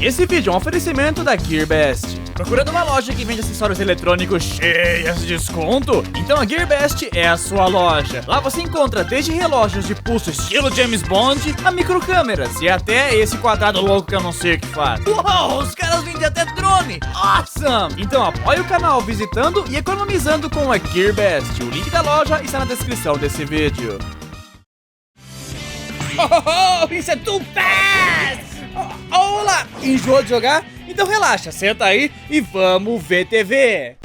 Esse vídeo é um oferecimento da GearBest. Procurando uma loja que vende acessórios eletrônicos cheias de desconto? Então a GearBest é a sua loja. Lá você encontra desde relógios de pulso estilo James Bond a microcâmeras e até esse quadrado louco que eu não sei o que faz. Uou, os caras vendem até drone! Awesome! Então apoie o canal visitando e economizando com a GearBest. O link da loja está na descrição desse vídeo. Isso é too fast! Olá! Enjoou de jogar? Então relaxa, senta aí e vamos ver TV!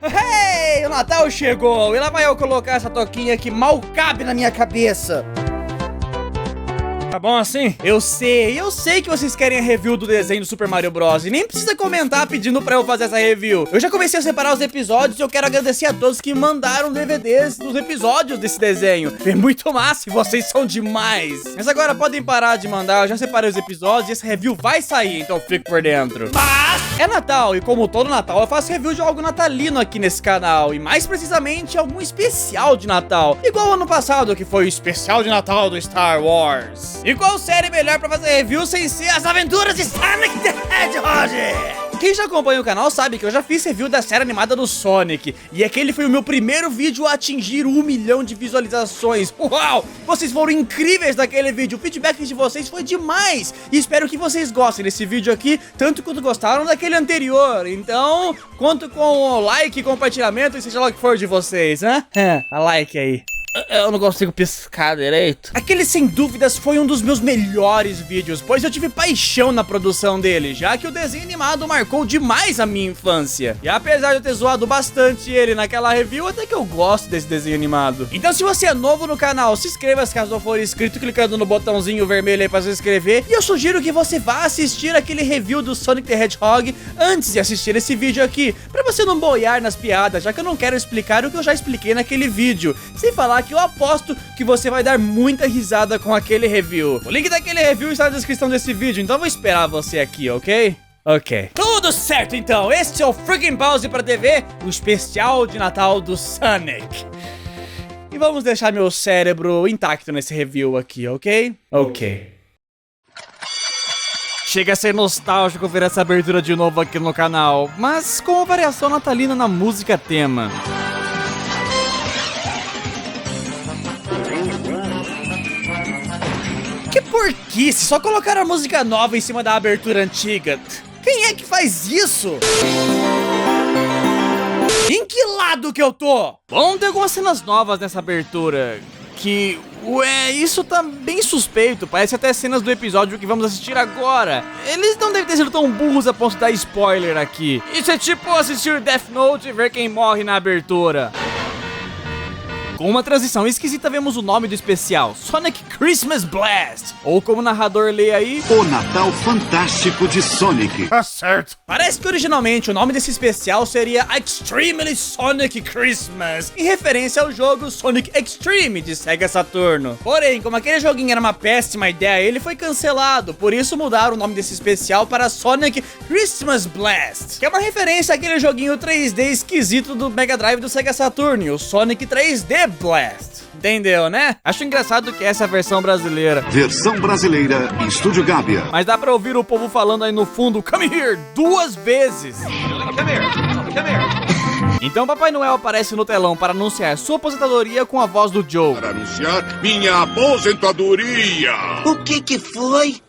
Hey, o Natal chegou! E lá vai eu colocar essa toquinha que mal cabe na minha cabeça! Tá bom assim? Eu sei que vocês querem a review do desenho do Super Mario Bros. E nem precisa comentar pedindo pra eu fazer essa review. Eu já comecei a separar os episódios e eu quero agradecer a todos que mandaram DVDs dos episódios desse desenho. Foi muito massa e vocês são demais. Mas agora podem parar de mandar, eu já separei os episódios e essa review vai sair, então fique por dentro. Mas é Natal e como todo Natal eu faço review de algo natalino aqui nesse canal. E mais precisamente algum especial de Natal. Igual o ano passado que foi o especial de Natal do Star Wars. E qual série melhor pra fazer review sem ser as aventuras de Sonic the Hedgehog? Quem já acompanha o canal sabe que eu já fiz review da série animada do Sonic. E aquele foi o meu primeiro vídeo a atingir 1 milhão de visualizações. Uau! Vocês foram incríveis naquele vídeo. O feedback de vocês foi demais. E espero que vocês gostem desse vídeo aqui, tanto quanto gostaram daquele anterior. Então, conto com o like e compartilhamento e seja lá o que for de vocês, né? A like aí. Eu não consigo piscar direito. Aquele sem dúvidas foi um dos meus melhores vídeos, pois eu tive paixão na produção dele, já que o desenho animado marcou demais a minha infância. E apesar de eu ter zoado bastante ele naquela review, até que eu gosto desse desenho animado. Então se você é novo no canal, se inscreva se caso não for inscrito, clicando no botãozinho vermelho aí pra se inscrever. E eu sugiro que você vá assistir aquele review do Sonic the Hedgehog antes de assistir esse vídeo aqui, pra você não boiar nas piadas, já que eu não quero explicar o que eu já expliquei naquele vídeo. Sem falar que eu aposto que você vai dar muita risada com aquele review. O link daquele review está na descrição desse vídeo, então eu vou esperar você aqui, ok? Ok. Tudo certo, então. Este é o Freaking Pause pra TV, o especial de Natal do Sonic. E vamos deixar meu cérebro intacto nesse review aqui, ok? Ok. Chega a ser nostálgico ver essa abertura de novo aqui no canal, mas com uma variação natalina na música tema. Que porquice, só colocaram a música nova em cima da abertura antiga. Quem é que faz isso? Em que lado que eu tô? Bom, tem algumas cenas novas nessa abertura que... Ué, isso tá bem suspeito, parece até cenas do episódio que vamos assistir agora. Eles não devem ter sido tão burros a ponto de dar spoiler aqui. Isso é tipo assistir Death Note e ver quem morre na abertura. Com uma transição esquisita, vemos o nome do especial, Sonic Christmas Blast, ou como o narrador lê aí, O Natal Fantástico de Sonic. Tá certo. Parece que originalmente o nome desse especial seria Extremely Sonic Christmas, em referência ao jogo Sonic Extreme de Sega Saturno. Porém, como aquele joguinho era uma péssima ideia, ele foi cancelado, por isso mudaram o nome desse especial para Sonic Christmas Blast, que é uma referência àquele joguinho 3D esquisito do Mega Drive do Sega Saturn, o Sonic 3D Blast. Entendeu, né? Acho engraçado que essa é a versão brasileira. Versão brasileira, Estúdio Gábia. Mas dá pra ouvir o povo falando aí no fundo, come here, 2 vezes. Come here. Então Papai Noel aparece no telão para anunciar sua aposentadoria com a voz do Joe. Para anunciar minha aposentadoria. O que foi?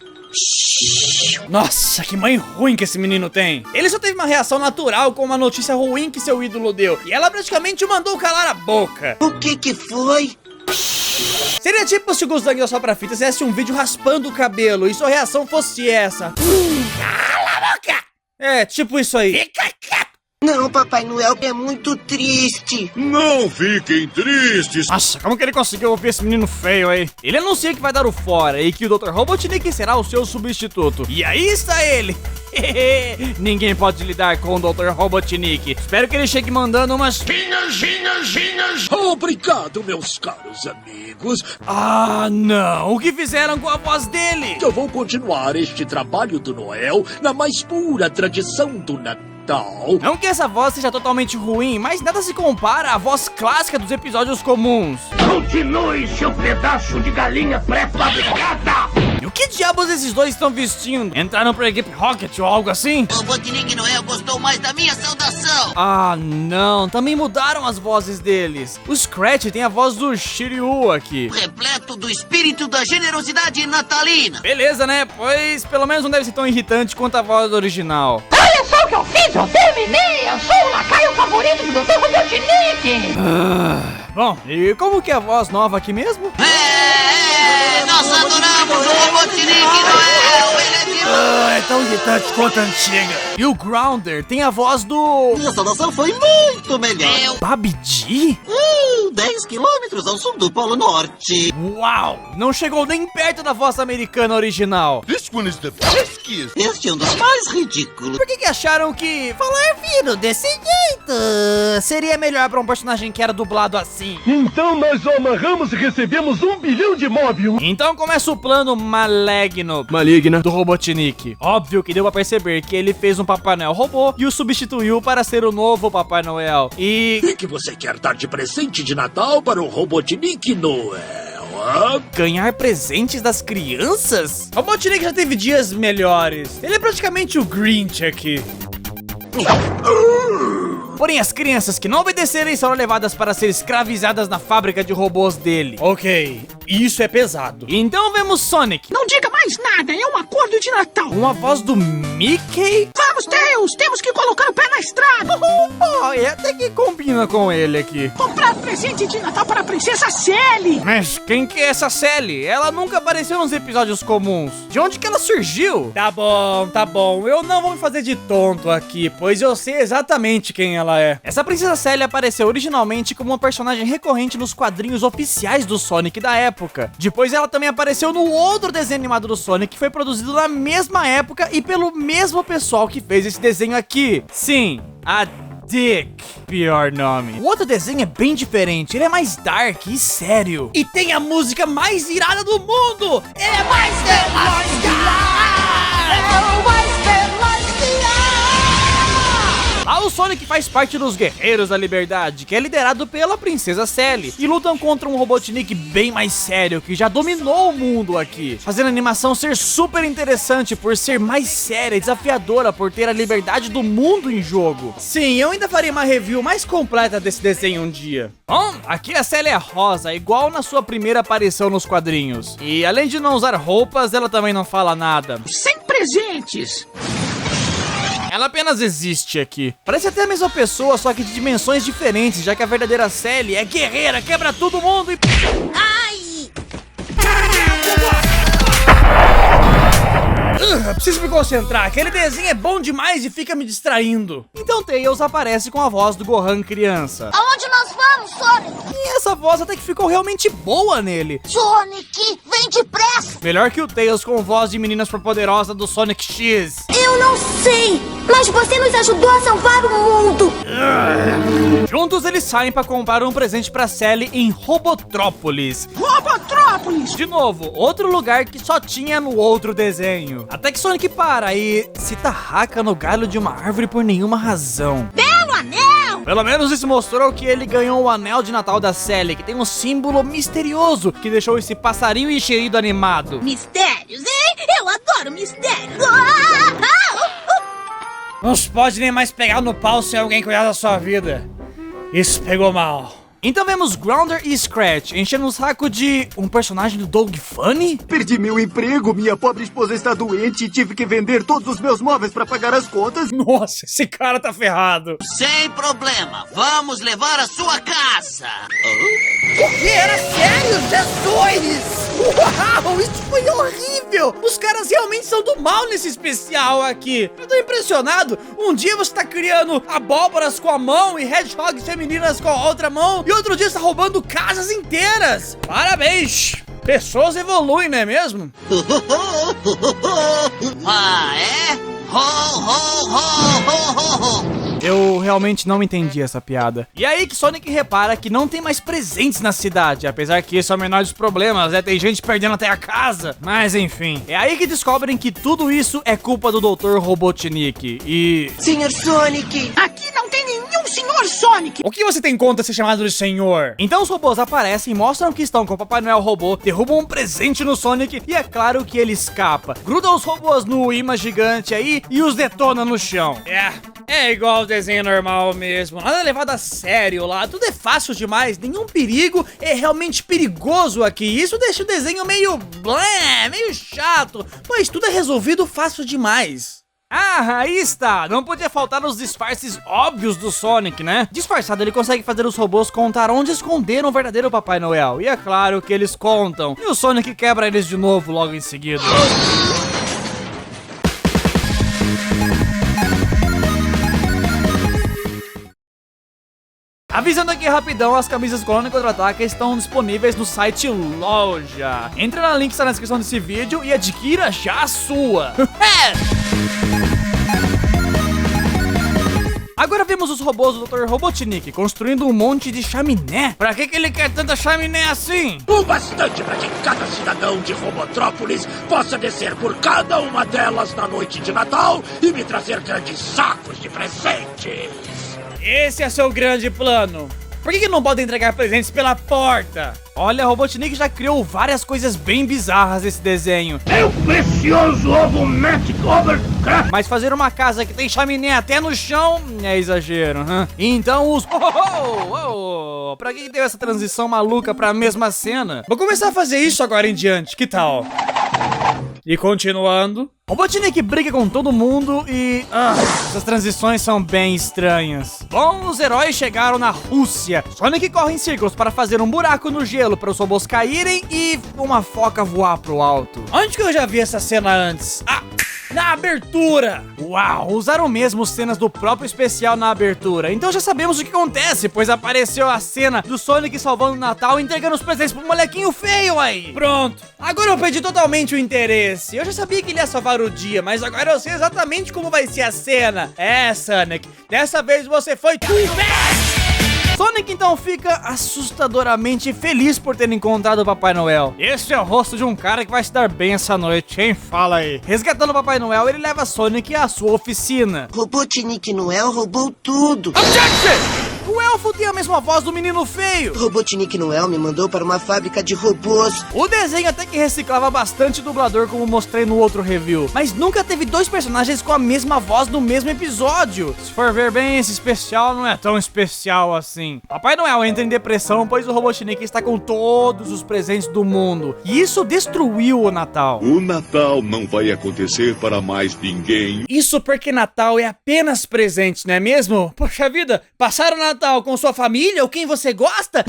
Nossa, que mãe ruim que esse menino tem. Ele só teve uma reação natural com uma notícia ruim que seu ídolo deu, e ela praticamente o mandou calar a boca. O que foi? Seria tipo se o Guzang da Sopra Fita fizesse um vídeo raspando o cabelo e sua reação fosse essa. Cala a boca! É, tipo isso aí. Fica quieto! Não, Papai Noel é muito triste. Não fiquem tristes. Nossa, como que ele conseguiu ouvir esse menino feio aí? Ele anuncia que vai dar o fora e que o Dr. Robotnik será o seu substituto. E aí está ele! Ninguém pode lidar com o Dr. Robotnik. Espero que ele chegue mandando umas... Vinhas. Obrigado, meus caros amigos. Ah, não! O que fizeram com a voz dele? Eu vou continuar este trabalho do Noel na mais pura tradição do Natal. Não que essa voz seja totalmente ruim, mas nada se compara à voz clássica dos episódios comuns. Continue, seu pedaço de galinha pré-fabricada! E o que diabos esses dois estão vestindo? Entraram pra equipe Rocket ou algo assim? O Robotnik Noel gostou mais da minha saudação. Ah, não. Também mudaram as vozes deles. O Scratch tem a voz do Shiryu aqui. Repleto do espírito da generosidade natalina. Beleza, né? Pois pelo menos não deve ser tão irritante quanto a voz original. Olha só o que eu fiz, eu terminei! Eu sou o lacaio favorito do Dr. Robotnik! Bom, e como que é a voz nova aqui mesmo? Nós adoramos o Robotnik Noel. Ele é demais. É tão irritante quanto a antiga. E o Grounder tem a voz do... Minha saudação foi muito melhor. Babidi? 10 quilômetros ao sul do Polo Norte. Uau! Não chegou nem perto da voz americana original. Este é um dos mais ridículos. Por que acharam que falar fino desse jeito seria melhor pra um personagem que era dublado assim? Então nós o amarramos e recebemos 1 bilhão de móvel. Então começa o plano maligno do Robotnik. Óbvio que deu pra perceber que ele fez um Papai Noel robô e o substituiu para ser o novo Papai Noel. O que você quer dar de presente de Natal para o Robotnik Noel? Ganhar presentes das crianças? O Robotnik já teve dias melhores. Ele é praticamente o Grinch aqui. Porém, as crianças que não obedecerem serão levadas para ser escravizadas na fábrica de robôs dele. Ok, isso é pesado. Então vemos Sonic. Não diga mais nada, é um acordo de Natal! Uma voz do Mickey? Vamos, Tails, temos que colocar o pé na estrada! Até que combina com ele aqui. Comprar presente de Natal para a princesa Sally! Mas quem que é essa Sally? Ela nunca apareceu nos episódios comuns. De onde que ela surgiu? Tá bom. Eu não vou me fazer de tonto aqui, pois eu sei exatamente quem ela é. Essa princesa Sally apareceu originalmente como uma personagem recorrente nos quadrinhos oficiais do Sonic da época. Depois ela também apareceu no outro desenho animado do Sonic, que foi produzido na mesma época e pelo mesmo pessoal que fez esse desenho aqui. Sim, a Dick, pior nome. O outro desenho é bem diferente, ele é mais dark e sério. E tem a música mais irada do mundo! Ele é mais Lá o Sonic faz parte dos Guerreiros da Liberdade, que é liderado pela Princesa Sally, e lutam contra um Robotnik bem mais sério, que já dominou o mundo aqui, fazendo a animação ser super interessante por ser mais séria e desafiadora por ter a liberdade do mundo em jogo. Sim, eu ainda farei uma review mais completa desse desenho um dia. Bom, aqui a Sally é rosa, igual na sua primeira aparição nos quadrinhos. E além de não usar roupas, ela também não fala nada. Sem presentes! Ela apenas existe aqui. Parece até a mesma pessoa, só que de dimensões diferentes, já que a verdadeira Sally é guerreira, quebra todo mundo e... Ai! Preciso me concentrar, aquele desenho é bom demais e fica me distraindo. Então Tails aparece com a voz do Gohan criança. Aonde nós vamos, Sonic? E essa voz até que ficou realmente boa nele. Sonic, vem depressa! Melhor que o Tails com voz de menina superpoderosa do Sonic X. Eu não sei, mas você nos ajudou a salvar o mundo. Juntos eles saem pra comprar um presente pra Sally em Robotrópolis. Robotrópolis! De novo, outro lugar que só tinha no outro desenho. Até que Sonic para e se tarraca no galho de uma árvore por nenhuma razão. Belo anel! Pelo menos isso mostrou que ele ganhou o anel de Natal da Sally, que tem um símbolo misterioso que deixou esse passarinho encherido animado. Mistérios, hein? Eu adoro mistérios! Não se pode nem mais pegar no pau sem alguém cuidar da sua vida. Isso pegou mal. Então vemos Grounder e Scratch enchendo o saco de um personagem do Dog Funny? Perdi meu emprego, minha pobre esposa está doente e tive que vender todos os meus móveis para pagar as contas. Nossa, esse cara tá ferrado. Sem problema, vamos levar a sua casa. O que? Era sério? Jesus! Uau, isso foi horrível! Sério? Os caras realmente são do mal nesse especial aqui. Eu tô impressionado. Um dia você tá criando abóboras com a mão e hedgehogs femininas com a outra mão, e outro dia você tá roubando casas inteiras. Parabéns. Pessoas evoluem, não é mesmo? Ah, é? Ho, ho, ho, ho, ho, ho. Eu realmente não entendi essa piada. E aí que Sonic repara que não tem mais presentes na cidade, apesar que esse é o menor dos problemas, né? Tem gente perdendo até a casa. Mas enfim, é aí que descobrem que tudo isso é culpa do Dr. Robotnik e... Senhor Sonic! Aqui não tem nenhum Senhor Sonic! O que você tem contra ser chamado de senhor? Então os robôs aparecem, mostram que estão com o Papai Noel robô, derrubam um presente no Sonic e é claro que ele escapa. Gruda os robôs no imã gigante aí e os detona no chão. É igual o desenho normal mesmo, nada levado a sério lá, tudo é fácil demais, nenhum perigo, é realmente perigoso aqui. Isso deixa o desenho meio blé, meio chato, pois tudo é resolvido fácil demais. Ah, aí está! Não podia faltar os disfarces óbvios do Sonic, né? Disfarçado, ele consegue fazer os robôs contar onde esconderam o verdadeiro Papai Noel. E é claro que eles contam. E o Sonic quebra eles de novo logo em seguida. Avisando aqui rapidão, as camisas Clone Contra-Ataca estão disponíveis no site Loja. Entra no link que está na descrição desse vídeo e adquira já a sua. Agora vemos os robôs do Dr. Robotnik construindo um monte de chaminé. Pra que ele quer tanta chaminé assim? O bastante para que cada cidadão de Robotrópolis possa descer por cada uma delas na noite de Natal e me trazer grandes sacos de presentes. Esse é seu grande plano. Por que não podem entregar presentes pela porta? Olha, Robotnik já criou várias coisas bem bizarras nesse desenho. É o precioso ovo Magic Overcraft. Mas fazer uma casa que tem chaminé até no chão é exagero, hein? Então os... Pra que deu essa transição maluca pra mesma cena? Vou começar a fazer isso agora em diante, que tal? E continuando... Robotnik briga com todo mundo e... essas transições são bem estranhas. Bom, os heróis chegaram na Rússia. Sonic corre em círculos para fazer um buraco no gelo para os robôs caírem e uma foca voar pro alto. Onde que eu já vi essa cena antes? Na abertura! Uau, usaram mesmo cenas do próprio especial na abertura. Então já sabemos o que acontece, pois apareceu a cena do Sonic salvando o Natal e entregando os presentes pro molequinho feio aí. Pronto, agora eu perdi totalmente o interesse. Eu já sabia que ele ia salvar o dia, mas agora eu sei exatamente como vai ser a cena. Sonic, dessa vez você foi too fast! Sonic então fica assustadoramente feliz por ter encontrado o Papai Noel. Esse é o rosto de um cara que vai se dar bem essa noite, hein? Fala aí. Resgatando o Papai Noel, ele leva Sonic à sua oficina. Robotnik Noel roubou tudo. Objection! O elfo tem a mesma voz do menino feio. Robotnik Noel me mandou para uma fábrica de robôs. O desenho até que reciclava bastante dublador, como mostrei no outro review, mas nunca teve dois personagens com a mesma voz no mesmo episódio. Se for ver bem, esse especial não é tão especial assim. Papai Noel entra em depressão, pois o Robotnik está com todos os presentes do mundo. E isso destruiu o Natal. O Natal não vai acontecer para mais ninguém. Isso porque Natal é apenas presente, não é mesmo? Poxa vida, passaram o Natal com sua família ou quem você gosta?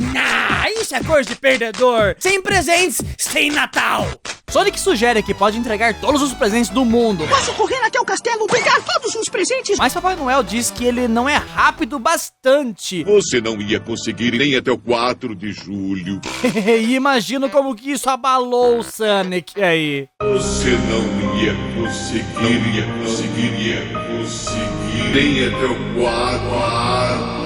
Isso é coisa de perdedor. Sem presentes, sem Natal. Sonic sugere que pode entregar todos os presentes do mundo. Posso correr até o castelo, pegar todos os presentes? Mas Papai Noel diz que ele não é rápido bastante. Você não ia conseguir nem até o 4 de julho. E imagino como que isso abalou o Sonic aí. Você não ia conseguir nem até o 4.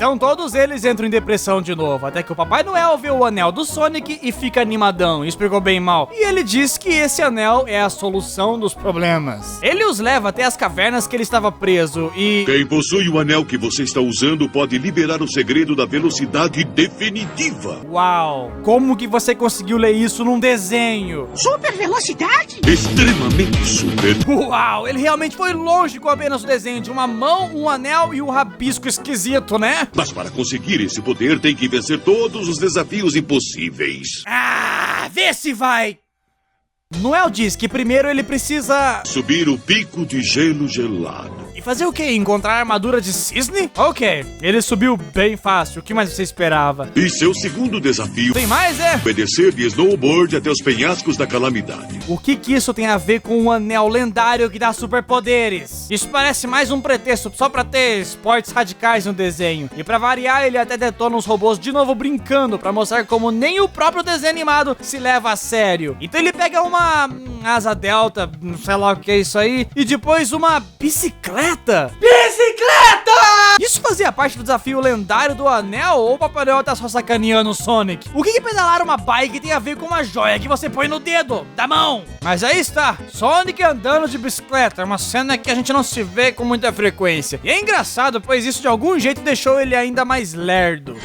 Então todos eles entram em depressão de novo, até que o Papai Noel vê o anel do Sonic e fica animadão, isso pegou bem mal. E ele diz que esse anel é a solução dos problemas. Ele os leva até as cavernas que ele estava preso e... Quem possui o anel que você está usando pode liberar o segredo da velocidade definitiva. Uau, como que você conseguiu ler isso num desenho? Super velocidade? Extremamente super. Uau, ele realmente foi longe com apenas o desenho de uma mão, um anel e um rabisco esquisito, né? Mas para conseguir esse poder tem que vencer todos os desafios impossíveis. Vê se vai! Noel diz que primeiro ele precisa... subir o pico de gelo gelado. E fazer o quê? Encontrar a armadura de cisne? Ok, ele subiu bem fácil. O que mais você esperava? E seu segundo desafio... Tem mais, é? Obedecer de snowboard até os penhascos da calamidade. O que isso tem a ver com um anel lendário que dá superpoderes? Isso parece mais um pretexto só pra ter esportes radicais no desenho. E pra variar, ele até detona os robôs de novo brincando pra mostrar como nem o próprio desenho animado se leva a sério. Então ele pega uma asa delta, não sei lá o que é isso aí, e depois uma bicicleta. Bicicleta! Isso fazia parte do desafio lendário do anel ou o Papai Noel tá só sacaneando o Sonic? O que pedalar uma bike tem a ver com uma joia que você põe no dedo da mão? Mas aí está, Sonic andando de bicicleta, uma cena que a gente não se vê com muita frequência. E é engraçado, pois isso de algum jeito deixou ele ainda mais lerdo.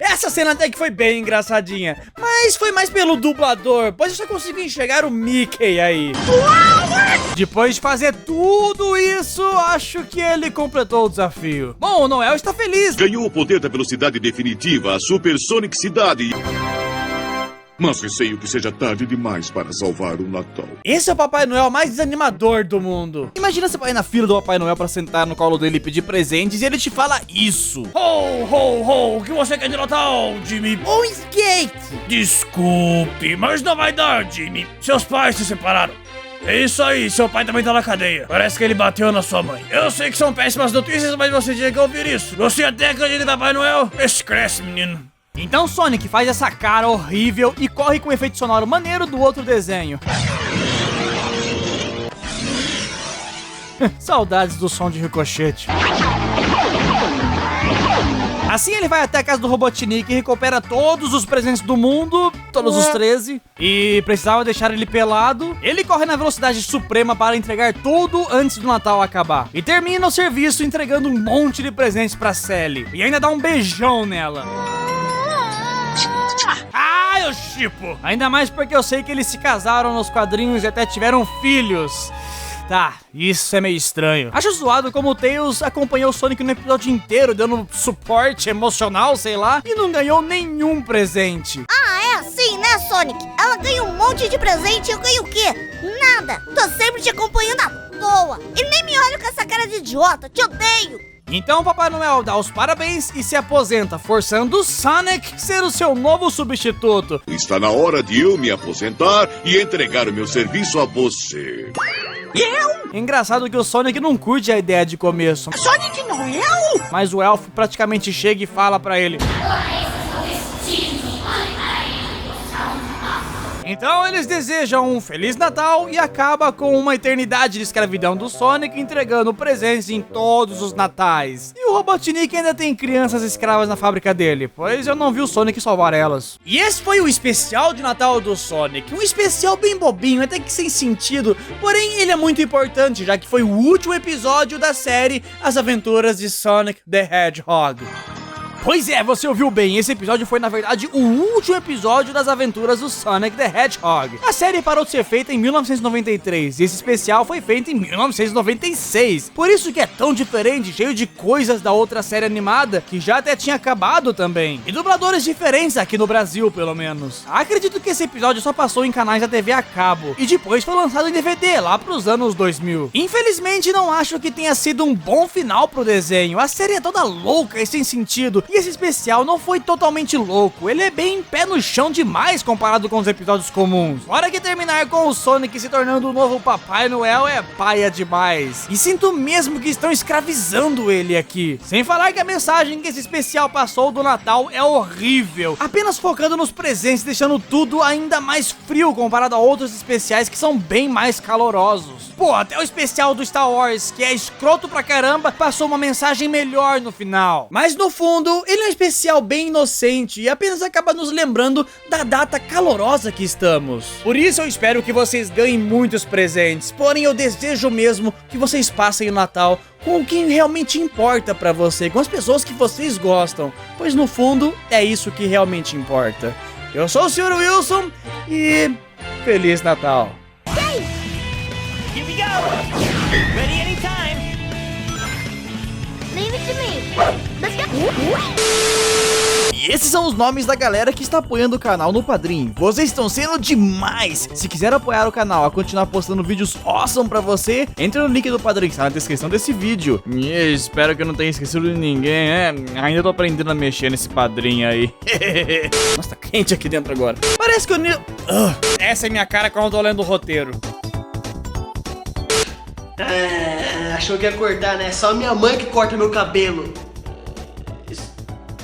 Essa cena até que foi bem engraçadinha, mas foi mais pelo dublador, pois eu só consigo enxergar o Mickey aí. Depois de fazer tudo isso, acho que ele completou o desafio. Bom, o Noel está feliz. Ganhou o poder da velocidade definitiva, a Super Sonic Cidade. Mas receio que seja tarde demais para salvar o Natal. Esse é o Papai Noel mais desanimador do mundo. Imagina você vai na fila do Papai Noel pra sentar no colo dele e pedir presentes e ele te fala isso. Ho, ho, ho, o que você quer de Natal, Jimmy? Um skate. Desculpe, mas não vai dar, Jimmy. Seus pais se separaram. É isso aí, seu pai também tá na cadeia. Parece que ele bateu na sua mãe. Eu sei que são péssimas notícias, mas você tinha que ouvir isso. Você até acredita em Papai Noel? Cresce, menino. Então Sonic faz essa cara horrível e corre com o efeito sonoro maneiro do outro desenho. Saudades do som de ricochete. Assim ele vai até a casa do Robotnik e recupera todos os presentes do mundo, todos os 13, e precisava deixar ele pelado. Ele corre na velocidade suprema para entregar tudo antes do Natal acabar. E termina o serviço entregando um monte de presentes pra Sally. E ainda dá um beijão nela. Ah, eu chipo! Ainda mais porque eu sei que eles se casaram nos quadrinhos e até tiveram filhos. Tá, isso é meio estranho. Acho zoado como o Tails acompanhou o Sonic no episódio inteiro, dando suporte emocional, sei lá, e não ganhou nenhum presente. Ah, é assim, né, Sonic? Ela ganha um monte de presente e eu ganho o quê? Nada! Tô sempre te acompanhando à toa. E nem me olha com essa cara de idiota, te odeio! Então o Papai Noel dá os parabéns e se aposenta, forçando o Sonic a ser o seu novo substituto. Está na hora de eu me aposentar e entregar o meu serviço a você. Eu? Engraçado que o Sonic não curte a ideia de começo. Sonic Noel? Mas o elfo praticamente chega e fala pra ele. Então eles desejam um Feliz Natal e acaba com uma eternidade de escravidão do Sonic, entregando presentes em todos os natais. E o Robotnik ainda tem crianças escravas na fábrica dele, pois eu não vi o Sonic salvar elas. E esse foi o especial de Natal do Sonic, um especial bem bobinho, até que sem sentido, porém ele é muito importante, já que foi o último episódio da série As Aventuras de Sonic the Hedgehog. Pois é, você ouviu bem, esse episódio foi na verdade o último episódio das aventuras do Sonic the Hedgehog. A série parou de ser feita em 1993 e esse especial foi feito em 1996. Por isso que é tão diferente, cheio de coisas da outra série animada que já até tinha acabado também. E dubladores diferentes aqui no Brasil, pelo menos. Acredito que esse episódio só passou em canais da TV a cabo e depois foi lançado em DVD lá pros anos 2000. Infelizmente não acho que tenha sido um bom final pro desenho. A série é toda louca e sem sentido. E esse especial não foi totalmente louco, ele é bem pé no chão demais comparado com os episódios comuns. Fora que terminar com o Sonic se tornando o novo Papai Noel é paia demais. E sinto mesmo que estão escravizando ele aqui. Sem falar que a mensagem que esse especial passou do Natal é horrível, apenas focando nos presentes, deixando tudo ainda mais frio comparado a outros especiais que são bem mais calorosos. Pô, até o especial do Star Wars, que é escroto pra caramba, passou uma mensagem melhor no final. Mas no fundo, ele é um especial bem inocente e apenas acaba nos lembrando da data calorosa que estamos. Por isso eu espero que vocês ganhem muitos presentes, porém eu desejo mesmo que vocês passem o Natal com o que realmente importa pra você, com as pessoas que vocês gostam, pois no fundo é isso que realmente importa. Eu sou o Sr. Wilson e Feliz Natal! Here we go! Ready anytime! Leave it to me. Let's go. E esses são os nomes da galera que está apoiando o canal no Padrim. Vocês estão sendo demais! Se quiser apoiar o canal a continuar postando vídeos awesome pra você, entre no link do Padrim que está na descrição desse vídeo. E espero que eu não tenha esquecido de ninguém, ainda tô aprendendo a mexer nesse Padrim aí. Nossa, tá quente aqui dentro agora. Parece que eu... Essa é minha cara quando eu tô lendo o roteiro. Achou que ia cortar, né? Só minha mãe que corta meu cabelo.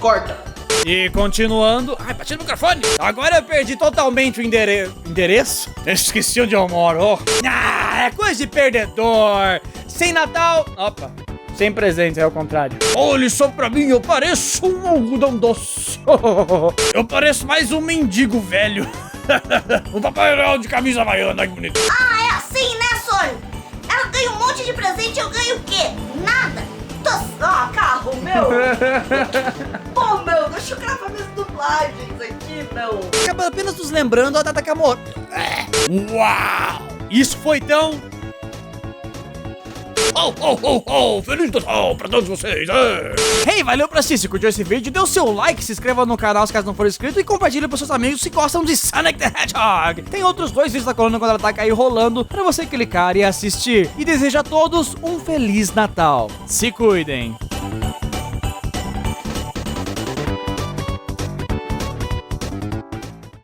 Corta. E continuando... Ai, bati no microfone! Agora eu perdi totalmente o endereço. Eu esqueci onde eu moro, ó. É coisa de perdedor. Sem Natal... Opa. Sem presente, é ao contrário. Olhe só pra mim, eu pareço um algodão doce. Eu pareço mais um mendigo velho. Um Papai Noel de camisa havaiana, que bonito. Ah, é assim, né, Sônico? Ela ganha um monte de presente e eu ganho o quê? Nada. Carro, meu. Pô, meu, deixa eu gravar minhas dublagens aqui, meu. Acaba apenas nos lembrando a data que amor. Uau! Isso foi tão... Feliz Natal pra todos vocês! Hey, valeu pra assistir, curtiu esse vídeo, dê o seu like, se inscreva no canal se caso não for inscrito e compartilhe pros seus amigos se gostam de Sonic the Hedgehog. Tem outros 2 vídeos da Colônia Contra-Ataque aí rolando pra você clicar e assistir. E desejo a todos um Feliz Natal. Se cuidem!